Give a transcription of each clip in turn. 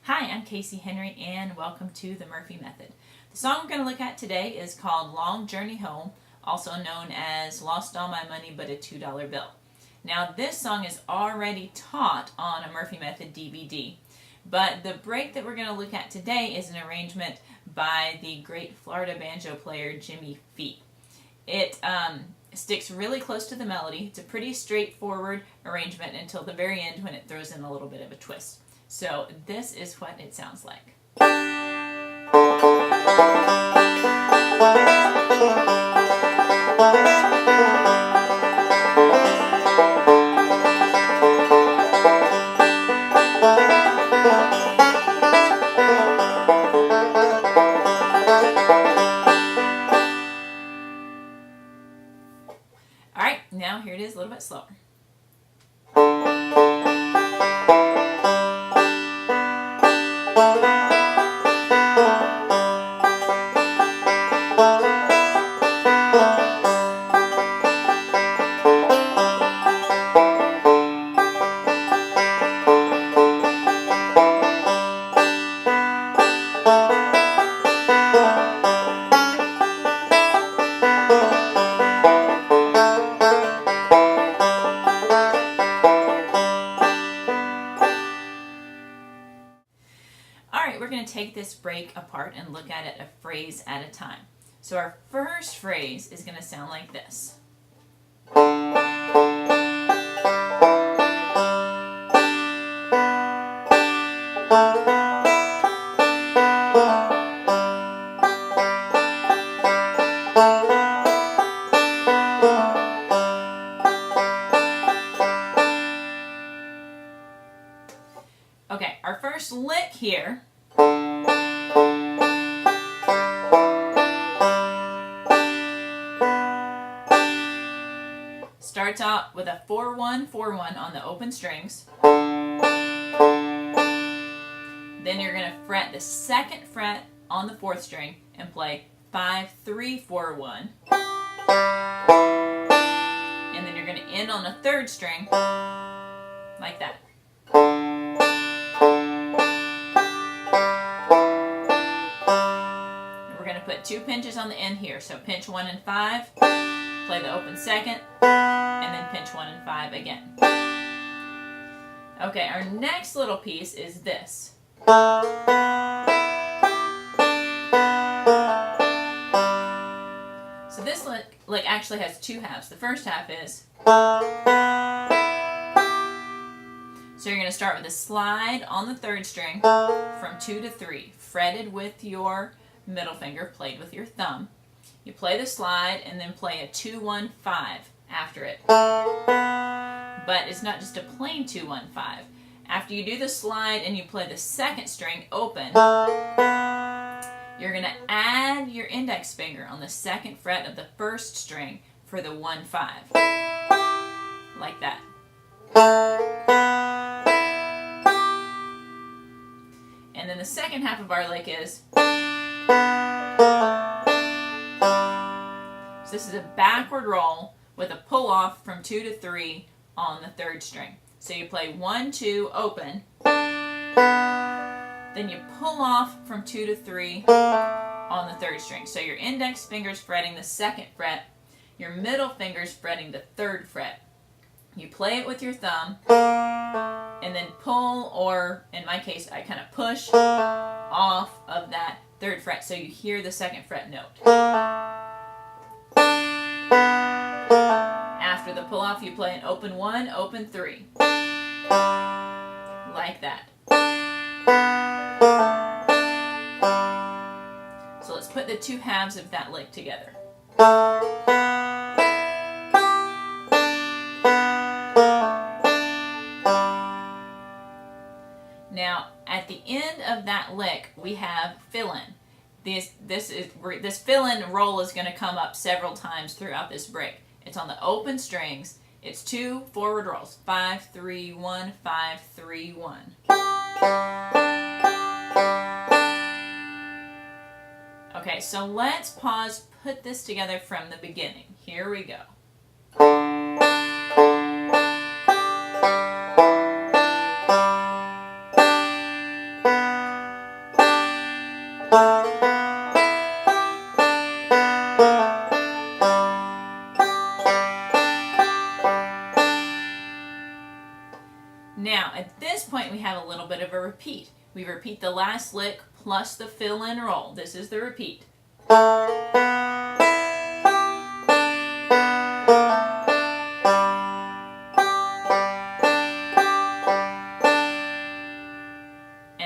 Hi, I'm Casey Henry and welcome to the Murphy Method. The song we're going to look at today is called Long Journey Home, also known as Lost All My Money But a $2 Bill. Now this song is already taught on a Murphy Method DVD, but the break that we're going to look at today is an arrangement by the great Florida banjo player Jimmy Feet. It sticks really close to the melody. It's a pretty straightforward arrangement until the very end when it throws in a little bit of a twist. So this is what it sounds like. Alright, now here it is a little bit slower. Alright, we're going to take this break apart and look at it a phrase at a time. So our first phrase is going to sound like this. Okay, our first lick here starts out with a 4-1, 4-1 on the open strings. Then you're going to fret the second fret on the 4th string and play 5-3, 4-1. And then you're going to end on the 3rd string like that. We're going to put 2 pinches on the end here. So pinch 1 and 5, play the open second, and then pinch 1 and 5 again. Okay, our next little piece is this. So this lick actually has 2 halves. The first half is, so you're going to start with a slide on the 3rd string from 2 to 3, fretted with your middle finger, played with your thumb. You play the slide and then play a 2-1-5 after it. But it's not just a plain 2-1-5. After you do the slide and you play the 2nd string open, you're going to add your index finger on the 2nd fret of the 1st string for the 1-5. Like that. And then the second half of our lick is, so this is a backward roll with a pull off from 2 to 3 on the 3rd string. So you play 1-2 open, then you pull off from 2 to 3 on the 3rd string. So your index finger's fretting the 2nd fret, your middle finger's fretting the 3rd fret. You play it with your thumb, and then pull, or in my case, I kind of push off of that 3rd fret so you hear the 2nd fret note. After the pull off, you play an open 1, open 3. Like that. So let's put the 2 halves of that lick together. Now, at the end of that lick, we have fill-in. This fill-in roll is going to come up several times throughout this break. It's on the open strings. It's 2 forward rolls. 5-3-1, 5-3-1. Okay, so let's pause, put this together from the beginning. Here we go. little bit of a repeat. We repeat the last lick plus the fill-in roll. This is the repeat. And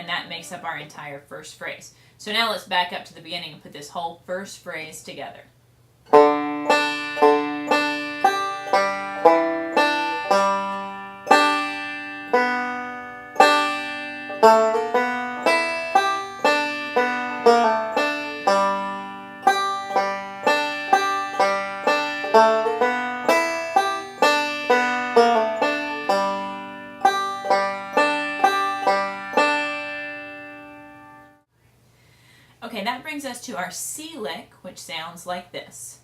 that makes up our entire first phrase. So now let's back up to the beginning and put this whole first phrase together. Okay, that brings us to our C lick, which sounds like this.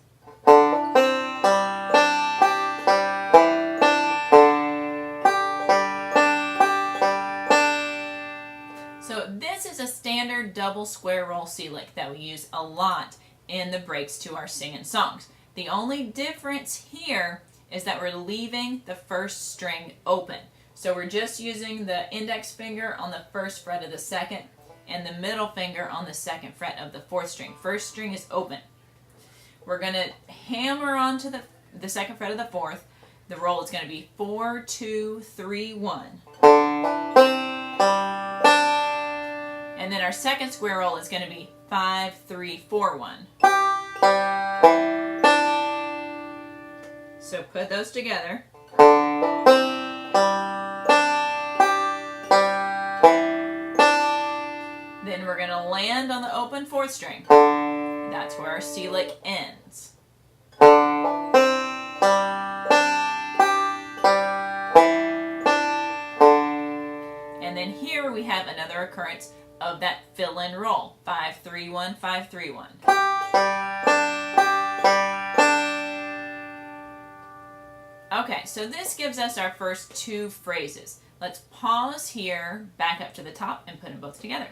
So this is a standard double square roll C lick that we use a lot in the breaks to our singing songs. The only difference here is that we're leaving the first string open. So we're just using the index finger on the first fret of the second and the middle finger on the second fret of the fourth string. First string is open. We're going to hammer onto the second fret of the fourth. The roll is going to be 4, 2, 3, 1. And then our second square roll is going to be 5, 3, 4, 1. So put those together. Then we're going to land on the open fourth string. That's where our C lick ends. And then here we have another occurrence of that fill-in roll. 5, 3, 1, 5, 3, 1. Okay, so this gives us our first two phrases. Let's pause here, back up to the top, and put them both together.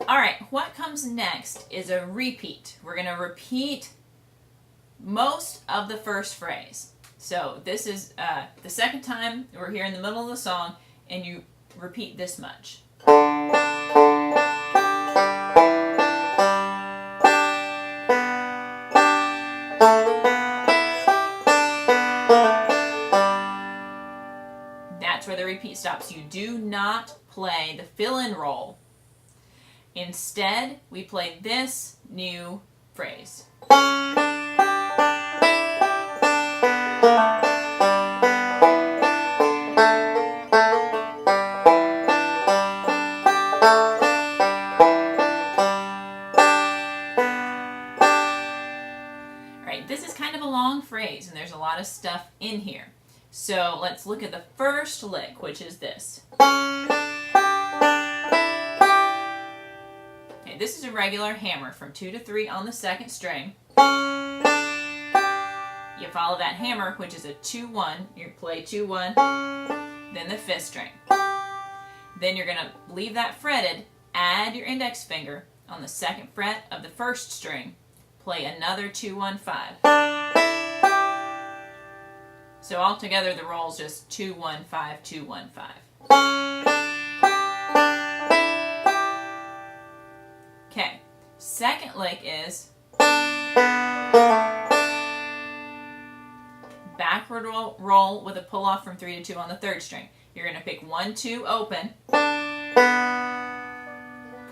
Alright, what comes next is a repeat. We're going to repeat most of the first phrase. So this is the second time we're here in the middle of the song, and you repeat this much. That's where the repeat stops. You do not play the fill-in roll. Instead, we play this new phrase. Alright, this is kind of a long phrase and there's a lot of stuff in here. So let's look at the first lick, which is this. This is a regular hammer from 2 to 3 on the second string. You follow that hammer, which is a 2-1. You play 2-1, then the fifth string. Then you're going to leave that fretted, add your index finger on the second fret of the first string, play another 2-1-5. So altogether the roll is just 2-1-5, 2-1-5. Okay, second lick is backward roll with a pull off from 3 to 2 on the third string. You're going to pick 1, 2, open,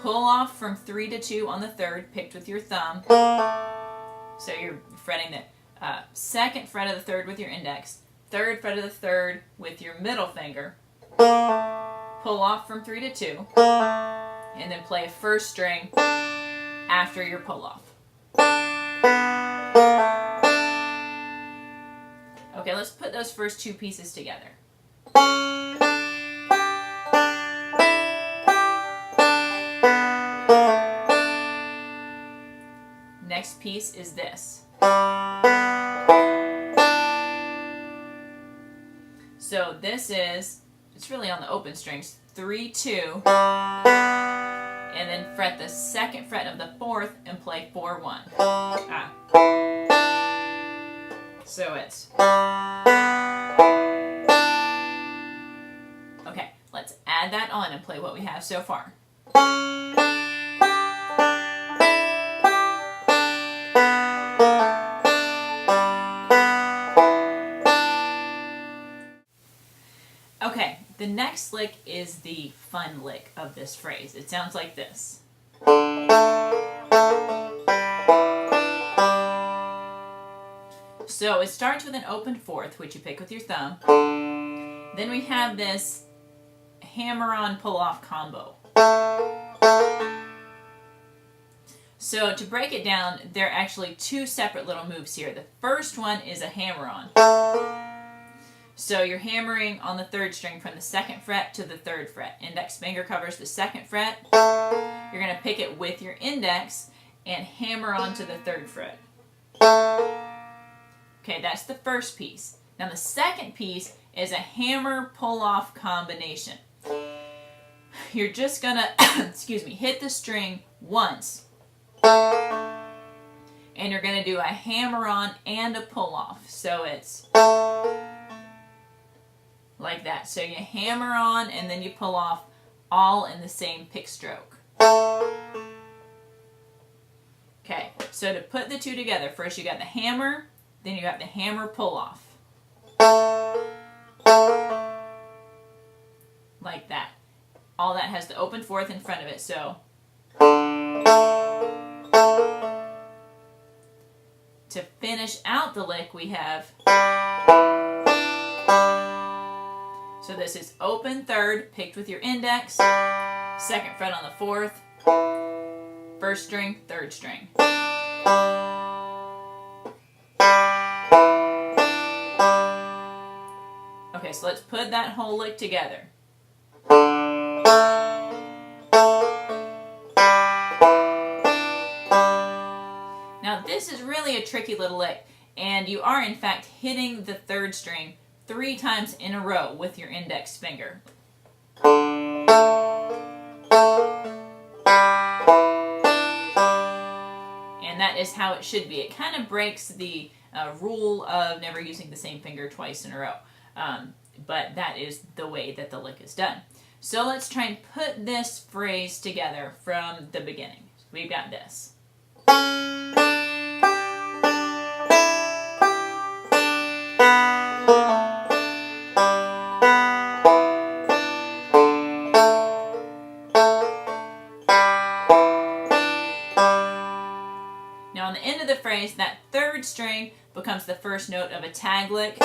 pull off from 3 to 2 on the third, picked with your thumb. So you're fretting the second fret of the third with your index, third fret of the third with your middle finger, pull off from 3 to 2, and then play a first string after your pull off. Okay, let's put those first two pieces together. next piece is this. So this is, it's really on the open strings, 3, 2, and then fret the 2nd fret of the 4th and play 4, 1. So it's, okay, let's add that on and play what we have so far. Okay, the next lick is the fun lick of this phrase. It sounds like this. So it starts with an open 4th, which you pick with your thumb. Then we have this hammer-on pull-off combo. So to break it down, there are actually 2 separate little moves here. The first one is a hammer-on. So you're hammering on the 3rd string from the 2nd fret to the 3rd fret. Index finger covers the 2nd fret. You're going to pick it with your index and hammer onto the 3rd fret. Okay, that's the first piece. Now the second piece is a hammer pull-off combination. You're just going to, hit the string once. And you're going to do a hammer-on and a pull-off. So it's like that. So you hammer on and then you pull off, all in the same pick stroke. Okay, so to put the 2 together, first you got the hammer, then you got the hammer pull off. Like that. All that has the open 4th in front of it, so. To finish out the lick, we have. So this is open 3rd, picked with your index, 2nd fret on the 4th, 1st string, 3rd string. Okay, so let's put that whole lick together. Now this is really a tricky little lick, and you are in fact hitting the 3rd string 3 times in a row with your index finger. And that is how it should be. It kind of breaks the rule of never using the same finger twice in a row. But that is the way that the lick is done. So let's try and put this phrase together from the beginning. We've got this. Now on the end of the phrase, that 3rd string becomes the first note of a tag lick.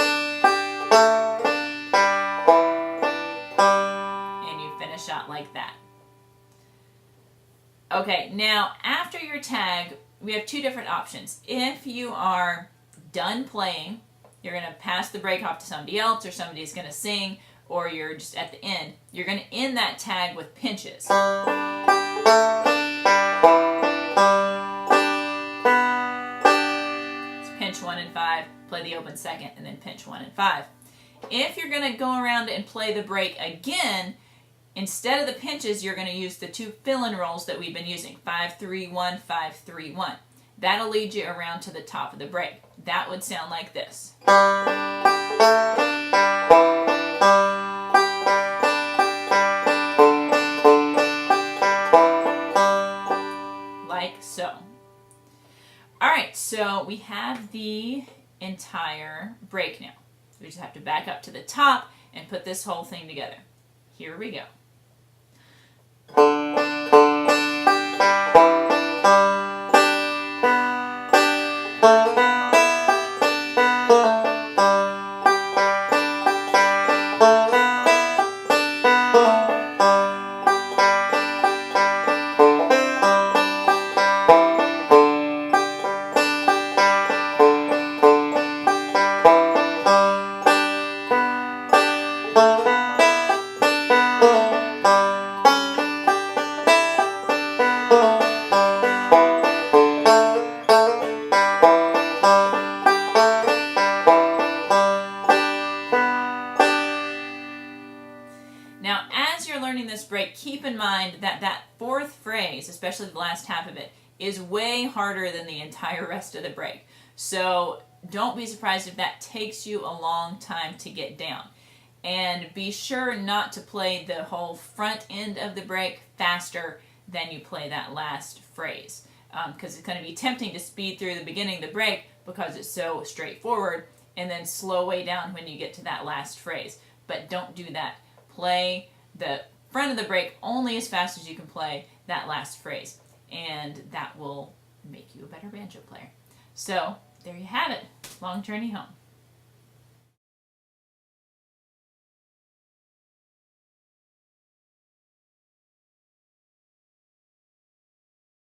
And you finish out like that. Okay, now after your tag, we have 2 different options. If you are done playing, you're going to pass the break off to somebody else, or somebody's going to sing, or you're just at the end, you're going to end that tag with pinches. Pinch 1 and 5, play the open 2nd, and then pinch 1 and 5. If you're going to go around and play the break again, instead of the pinches, you're going to use the 2 fill-in rolls that we've been using, 5-3-1, 5-3-1. That'll lead you around to the top of the break. That would sound like this. Like so. Alright, so we have the entire break now. We just have to back up to the top and put this whole thing together. Here we go. you're learning this break, keep in mind that that fourth phrase, especially the last half of it, is way harder than the entire rest of the break. So don't be surprised if that takes you a long time to get down. And be sure not to play the whole front end of the break faster than you play that last phrase. Because it's going to be tempting to speed through the beginning of the break because it's so straightforward, and then slow way down when you get to that last phrase. But don't do that. Play the front of the break only as fast as you can play that last phrase, and that will make you a better banjo player. So there you have it. Long Journey Home.